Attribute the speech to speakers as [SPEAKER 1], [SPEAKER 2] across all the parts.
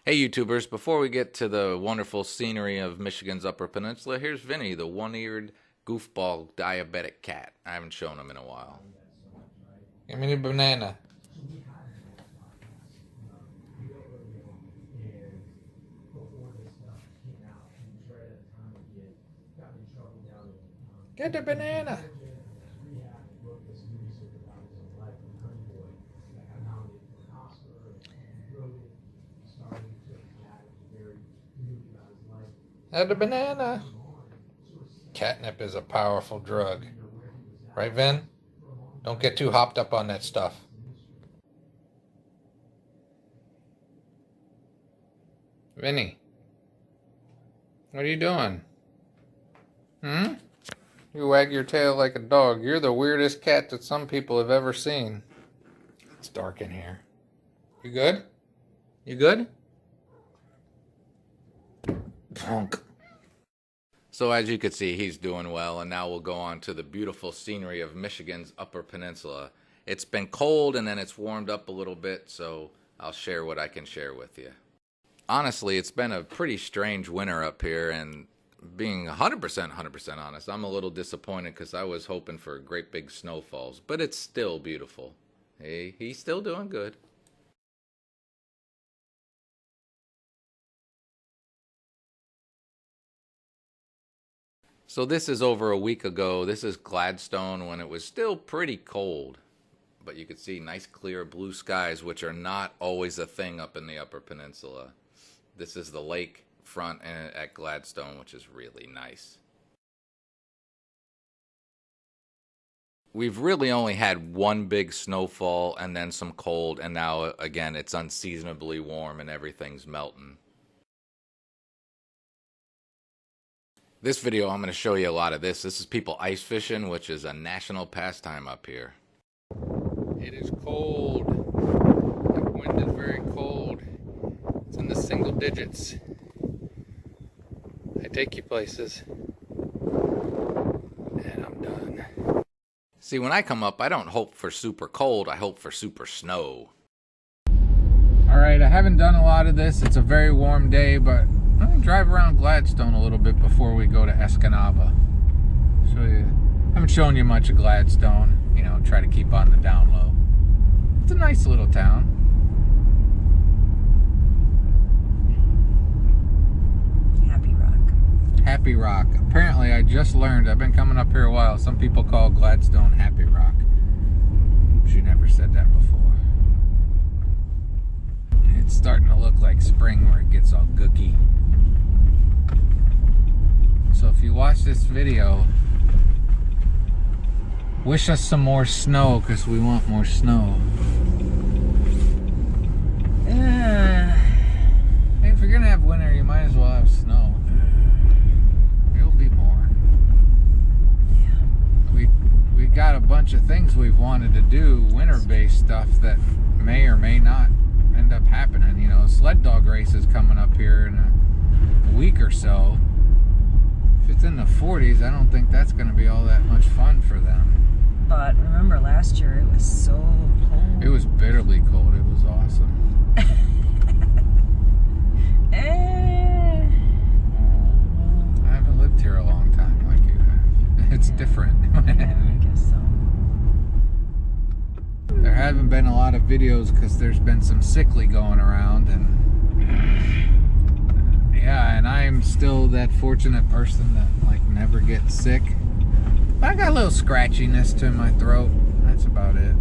[SPEAKER 1] Hey YouTubers, before we get to the wonderful scenery of Michigan's Upper Peninsula, here's Vinnie, the one-eared goofball diabetic cat. I haven't shown him in a while.
[SPEAKER 2] Give me the banana. Get the banana. Have the banana. Catnip is a powerful drug. Right, Vin? Don't get too hopped up on that stuff. Vinny. What are you doing? You wag your tail like a dog. You're the weirdest cat that some people have ever seen. It's dark in here. You good? You good? Punk.
[SPEAKER 1] So as you can see, he's doing well, and now we'll go on to the beautiful scenery of Michigan's Upper Peninsula. It's been cold and then it's warmed up a little bit, so I'll share what I can share with you. Honestly, it's been a pretty strange winter up here, and being 100% honest, I'm a little disappointed because I was hoping for great big snowfalls, but it's still beautiful. Hey, he's still doing good. So this is over a week ago. This is Gladstone when it was still pretty cold. But you could see nice clear blue skies, which are not always a thing up in the Upper Peninsula. This is the lake front at Gladstone, which is really nice. We've really only had one big snowfall and then some cold, and now again it's unseasonably warm and everything's melting. This video, I'm going to show you a lot of this. This is people ice fishing, which is a national pastime up here.
[SPEAKER 2] It is cold. The wind is very cold. It's in the single digits. I take you places. And I'm done.
[SPEAKER 1] See, when I come up, I don't hope for super cold. I hope for super snow.
[SPEAKER 2] Alright, I haven't done a lot of this. It's a very warm day, but I'm going to drive around Gladstone a little bit before we go to Escanaba. Show you. I haven't shown you much of Gladstone. You know, try to keep on the down low. It's a nice little town. Happy Rock. Apparently, I just learned, I've been coming up here a while, some people call Gladstone Happy Rock. She never said that before. It's starting to look like spring where it gets all gooky. So if you watch this video, wish us some more snow, because we want more snow. Hey, if you're going to have winter, you might as well have snow. Be more. Yeah. We got a bunch of things we've wanted to do, winter-based stuff that may or may not end up happening. You know, sled dog race is coming up here in a week or so. If it's in the 40s, I don't think that's going to be all that much fun for them.
[SPEAKER 3] But remember last year, it was so cold.
[SPEAKER 2] It was bitterly cold. It was awesome. Here a long time like you have. It's different.
[SPEAKER 3] Yeah, I guess so.
[SPEAKER 2] There haven't been a lot of videos because there's been some sickly going around, and yeah, and I'm still that fortunate person that like never gets sick. I got a little scratchiness to my throat. That's about it.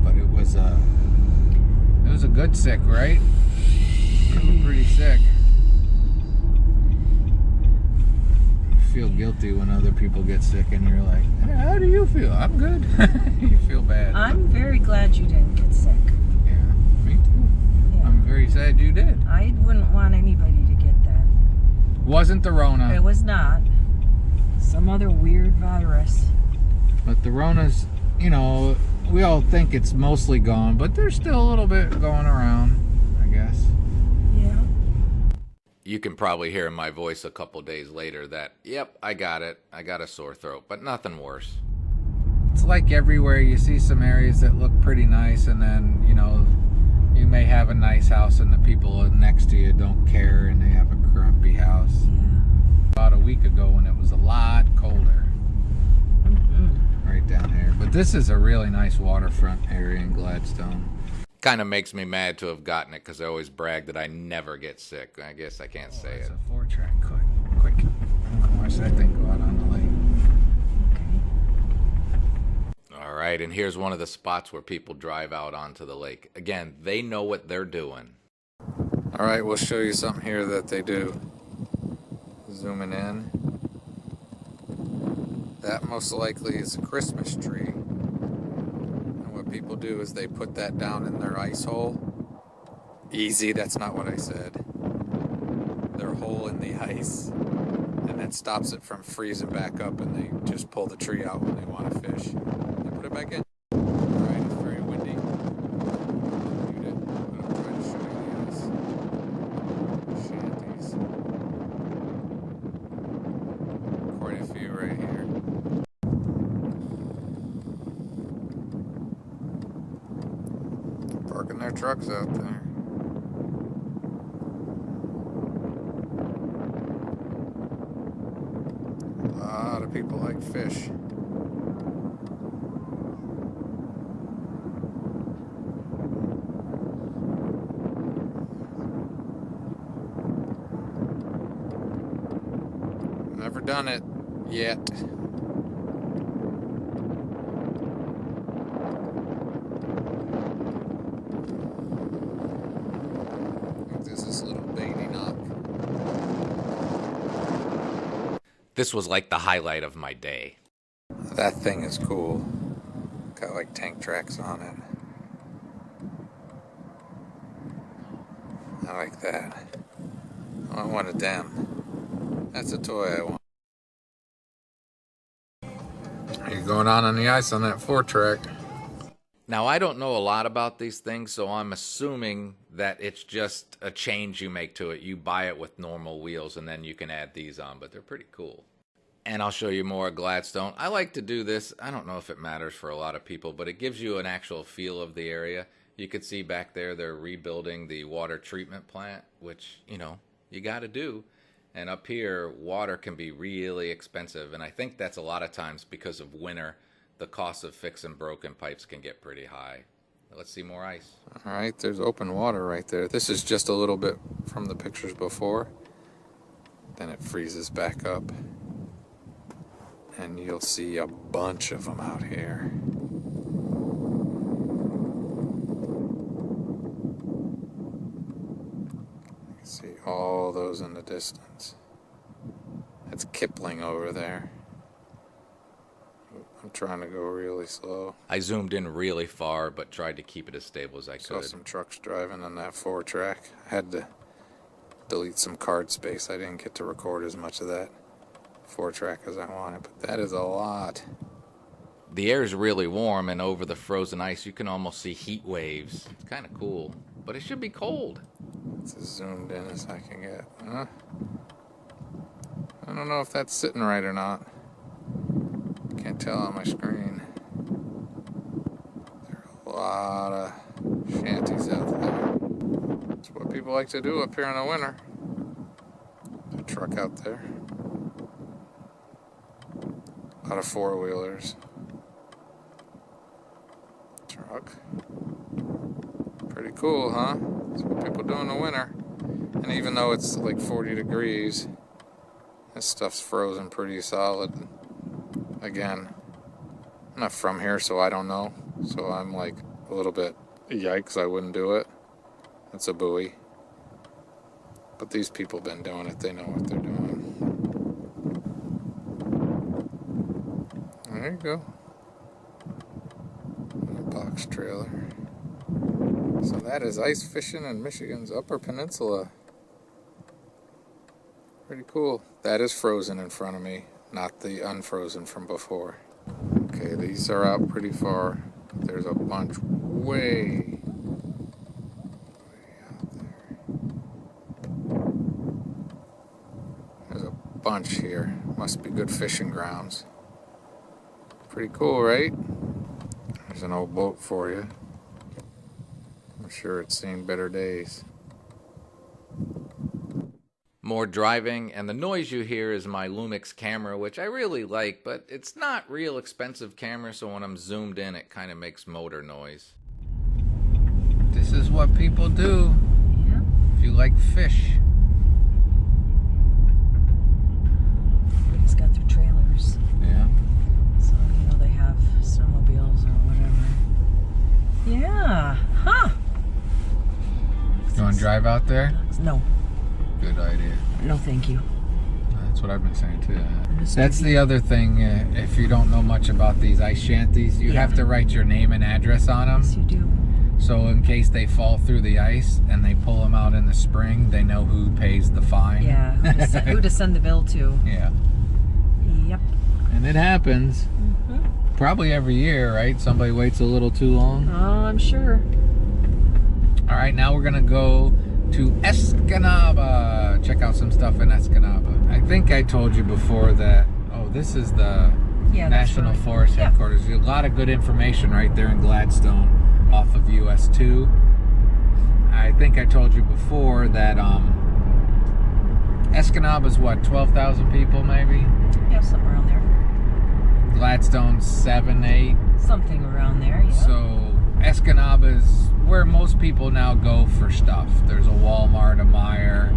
[SPEAKER 2] But it was a good sick, right? You were pretty sick. Feel guilty when other people get sick and you're like, hey, how do you feel? I'm good. You feel bad.
[SPEAKER 3] I'm very glad you didn't get sick.
[SPEAKER 2] Yeah, me too. Yeah. I'm very sad you did.
[SPEAKER 3] I wouldn't want anybody to get that.
[SPEAKER 2] Wasn't the Rona.
[SPEAKER 3] It was not. Some other weird virus.
[SPEAKER 2] But the Rona's, you know, we all think it's mostly gone, but there's still a little bit going around, I guess.
[SPEAKER 3] Yeah.
[SPEAKER 1] You can probably hear in my voice a couple days later that, yep, I got it. I got a sore throat, but nothing worse.
[SPEAKER 2] It's like everywhere you see some areas that look pretty nice, and then, you know, You may have a nice house and the people next to you don't care and they have a grumpy house.
[SPEAKER 3] Yeah.
[SPEAKER 2] About a week ago when it was a lot colder.
[SPEAKER 3] Mm-hmm.
[SPEAKER 2] Right down here. But this is a really nice waterfront area in Gladstone.
[SPEAKER 1] Kind of makes me mad to have gotten it because I always brag that I never get sick. I guess I can't say
[SPEAKER 2] It's
[SPEAKER 1] it.
[SPEAKER 2] a 4-track. Quick. Watch that thing go out on the lake.
[SPEAKER 1] All right, and here's one of the spots where people drive out onto the lake. Again, they know what they're doing.
[SPEAKER 2] All right, we'll show you something here that they do. Zooming in. That most likely is a Christmas tree. And what people do is they put that down in their ice hole. Easy, that's not what I said. Their hole in the ice. And that stops it from freezing back up, and they just pull the tree out when they want to fish. They put it back in. Alright, it's very windy. Mute it, but I'm trying to show you these shanties. Quite a few right here. Parking their trucks out there. A lot of people like fish. Never done it yet. There's this little baby knock.
[SPEAKER 1] This was like the highlight of my day.
[SPEAKER 2] That thing is cool. Got like tank tracks on it. I like that. I want a them. That's a toy I want. You're going on the ice on that 4-track.
[SPEAKER 1] Now, I don't know a lot about these things, so I'm assuming that it's just a change you make to it. You buy it with normal wheels, and then you can add these on, but they're pretty cool. And I'll show you more of Gladstone. I like to do this. I don't know if it matters for a lot of people, but it gives you an actual feel of the area. You can see back there they're rebuilding the water treatment plant, which, you know, you got to do. And up here, water can be really expensive, and I think that's a lot of times because of winter. The cost of fixing broken pipes can get pretty high. Let's see more ice.
[SPEAKER 2] All right, there's open water right there. This is just a little bit from the pictures before. Then it freezes back up. And you'll see a bunch of them out here. You can see all those in the distance. That's Kipling over there. I'm trying to go really slow.
[SPEAKER 1] I zoomed in really far, but tried to keep it as stable as I
[SPEAKER 2] Saw
[SPEAKER 1] could.
[SPEAKER 2] some trucks driving on that 4-track. I had to delete some card space. I didn't get to record as much of that 4-track as I wanted, but that is a lot.
[SPEAKER 1] The air is really warm, and over the frozen ice, you can almost see heat waves. It's kind of cool, but it should be cold.
[SPEAKER 2] It's as zoomed in as I can get. I don't know if that's sitting right or not. Can't tell on my screen. There are a lot of shanties out there. That's what people like to do up here in the winter. A truck out there. A lot of 4-wheelers. Truck. Pretty cool, huh? That's what people do in the winter. And even though it's like 40 degrees, this stuff's frozen pretty solid. Again, I'm not from here, so I don't know. So I'm like a little bit, yikes, I wouldn't do it. That's a buoy. But these people been doing it, they know what they're doing. There you go. A box trailer. So that is ice fishing in Michigan's Upper Peninsula. Pretty cool. That is frozen in front of me, not the unfrozen from before. Okay, these are out pretty far. There's a bunch way out there. There's a bunch here. Must be good fishing grounds. Pretty cool, right? There's an old boat for you. I'm sure it's seen better days.
[SPEAKER 1] More driving, and the noise you hear is my Lumix camera, which I really like, but it's not real expensive camera, so when I'm zoomed in, it kind of makes motor noise.
[SPEAKER 2] This is what people do.
[SPEAKER 3] Yeah.
[SPEAKER 2] If you like fish.
[SPEAKER 3] Everybody's got their trailers.
[SPEAKER 2] Yeah.
[SPEAKER 3] So, they have snowmobiles or whatever. Yeah. Huh.
[SPEAKER 2] You want to drive out there?
[SPEAKER 3] No.
[SPEAKER 2] Good idea.
[SPEAKER 3] No, thank you.
[SPEAKER 2] That's what I've been saying too. That's the other thing. If you don't know much about these ice shanties, you have to write your name and address on them.
[SPEAKER 3] Yes, you do.
[SPEAKER 2] So in case they fall through the ice and they pull them out in the spring, they know who pays the fine.
[SPEAKER 3] Yeah. Who to send the bill to.
[SPEAKER 2] Yeah.
[SPEAKER 3] Yep.
[SPEAKER 2] And it happens.
[SPEAKER 3] Mm-hmm.
[SPEAKER 2] Probably every year, right? Somebody waits a little too long.
[SPEAKER 3] Oh, I'm sure.
[SPEAKER 2] All right, now we're gonna go to Escanaba. Check out some stuff in Escanaba. I think I told you before that, this is the National Forest headquarters. A lot of good information right there in Gladstone off of US 2. I think I told you before that Escanaba's what, 12,000 people maybe?
[SPEAKER 3] Yeah, something around there.
[SPEAKER 2] Gladstone's 7, 8.
[SPEAKER 3] Something around there, yeah.
[SPEAKER 2] So Escanaba is where most people now go for stuff. There's a Walmart, a Meijer,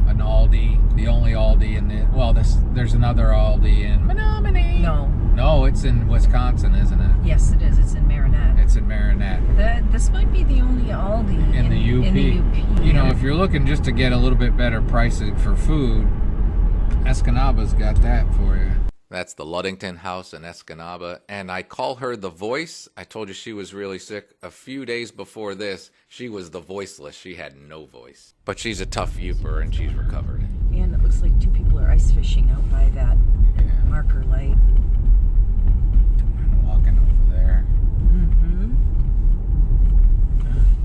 [SPEAKER 2] an Aldi. The only Aldi in the... Well, there's another Aldi in Menominee. No, it's in Wisconsin, isn't it?
[SPEAKER 3] Yes, it is. It's in Marinette.
[SPEAKER 2] It's in Marinette.
[SPEAKER 3] This might be the only Aldi
[SPEAKER 2] in the UP.
[SPEAKER 3] In the UP.
[SPEAKER 2] You know, if you're looking just to get a little bit better pricing for food, Escanaba's got that for you.
[SPEAKER 1] That's the Luddington House in Escanaba, and I call her the voice. I told you she was really sick. A few days before this, she was the voiceless. She had no voice. But she's a tough youper, and she's recovered.
[SPEAKER 3] And it looks like 2 people are ice fishing out by that marker light.
[SPEAKER 2] And walking over there.
[SPEAKER 3] Mm-hmm.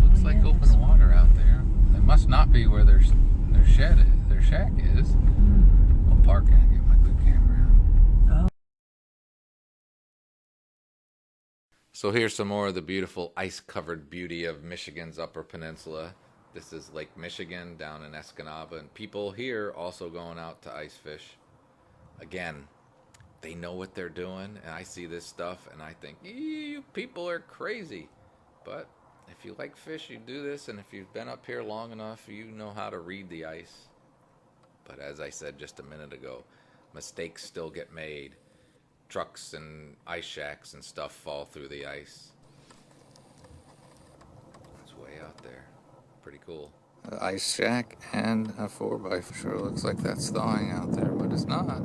[SPEAKER 2] Looks like open water out there. It must not be where their shack is. We'll park and get my good camera out.
[SPEAKER 1] So here's some more of the beautiful ice-covered beauty of Michigan's Upper Peninsula. This is Lake Michigan down in Escanaba, and people here also going out to ice fish. Again, they know what they're doing, and I see this stuff, and I think, you people are crazy. But if you like fish, you do this, and if you've been up here long enough, you know how to read the ice. But as I said just a minute ago, mistakes still get made. Trucks and ice shacks and stuff fall through the ice. It's way out there. Pretty cool.
[SPEAKER 2] An ice shack and a 4x4. Sure looks like that's thawing out there, but it's not.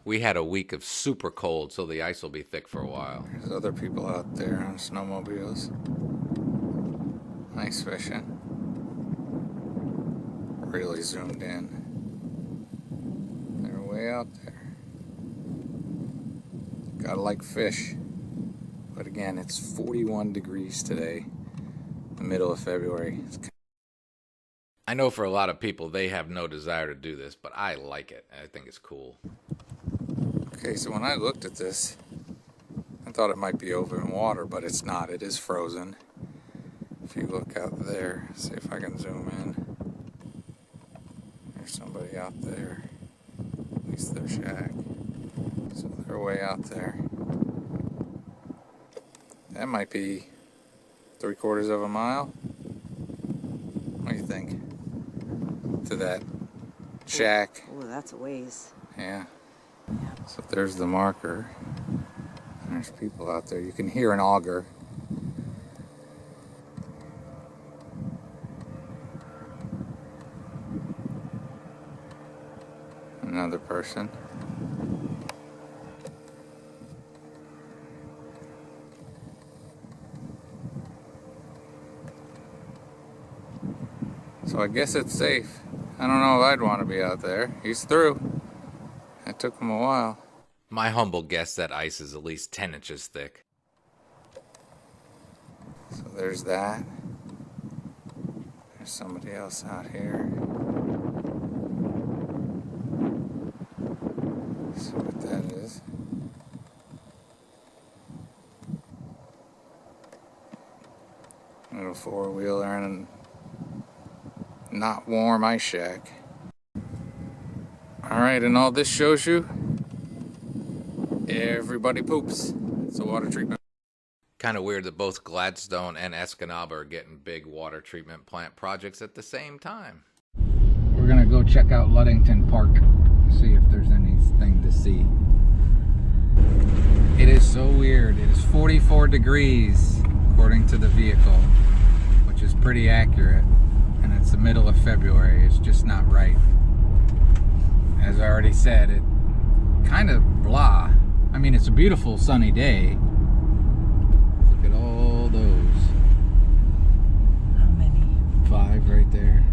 [SPEAKER 1] We had a week of super cold, so the ice will be thick for a while.
[SPEAKER 2] There's other people out there on snowmobiles. Ice fishing. Really zoomed in. They're way out there. Gotta like fish. But again, it's 41 degrees today, the middle of February.
[SPEAKER 1] I know for a lot of people, they have no desire to do this, but I like it. I think it's cool.
[SPEAKER 2] Okay, so when I looked at this, I thought it might be open water, but it's not. It is frozen. If you look out there, see if I can zoom in. There's somebody out there. At least their shack. So they're way out there. That might be 3/4 of a mile. What do you think? To that shack.
[SPEAKER 3] Oh, that's a ways.
[SPEAKER 2] Yeah. So there's the marker. And there's people out there. You can hear an auger. Another person. So I guess it's safe. I don't know if I'd want to be out there. He's through. It took him a while.
[SPEAKER 1] My humble guess that ice is at least 10 inches thick.
[SPEAKER 2] there's that. There's somebody else out here. See what that is. Little four-wheeler and a not warm ice shack. Alright, and all this shows you, everybody poops. It's a water treatment.
[SPEAKER 1] Kind of weird that both Gladstone and Escanaba are getting big water treatment plant projects at the same time.
[SPEAKER 2] We're gonna go check out Ludington Park, see if there's anything to see. It is so weird. It is 44 degrees according to the vehicle, which is pretty accurate, and it's the middle of February. It's just not right. As I already said, it kind of blah. I mean, it's a beautiful sunny day. Look at all those.
[SPEAKER 3] How many?
[SPEAKER 2] 5 right there.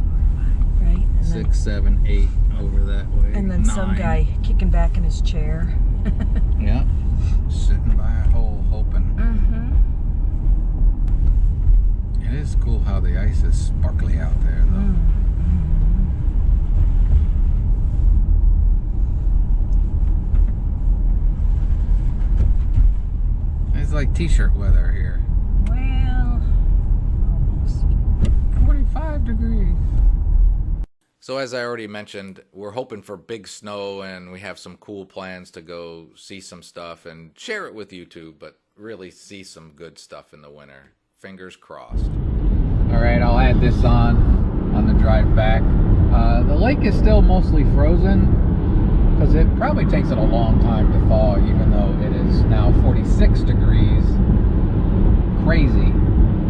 [SPEAKER 3] Right? And
[SPEAKER 2] 6, 7, 8 over that way.
[SPEAKER 3] And then
[SPEAKER 2] 9.
[SPEAKER 3] some guy kicking back in his chair.
[SPEAKER 2] Yeah. Sitting by a hole hoping. It is cool how the ice is sparkly out there, though. It's like t-shirt weather here.
[SPEAKER 3] Well, almost.
[SPEAKER 2] 45 degrees.
[SPEAKER 1] So as I already mentioned, we're hoping for big snow, and we have some cool plans to go see some stuff and share it with YouTube, but really see some good stuff in the winter. Fingers crossed.
[SPEAKER 2] All right, I'll add this on the drive back. The lake is still mostly frozen because it probably takes it a long time to thaw, even though it is now 46 degrees. Crazy.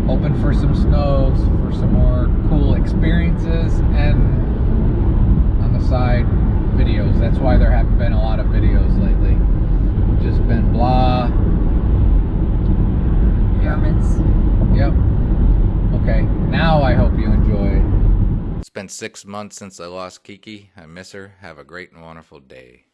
[SPEAKER 2] Hoping for some snow, for some more cool experiences, and on the side, videos. That's why there haven't been a lot of videos lately. Just been blah.
[SPEAKER 3] Pyramids.
[SPEAKER 2] Yep. Okay, now I hope you enjoy.
[SPEAKER 1] It's been 6 months since I lost Kiki. I miss her. Have a great and wonderful day.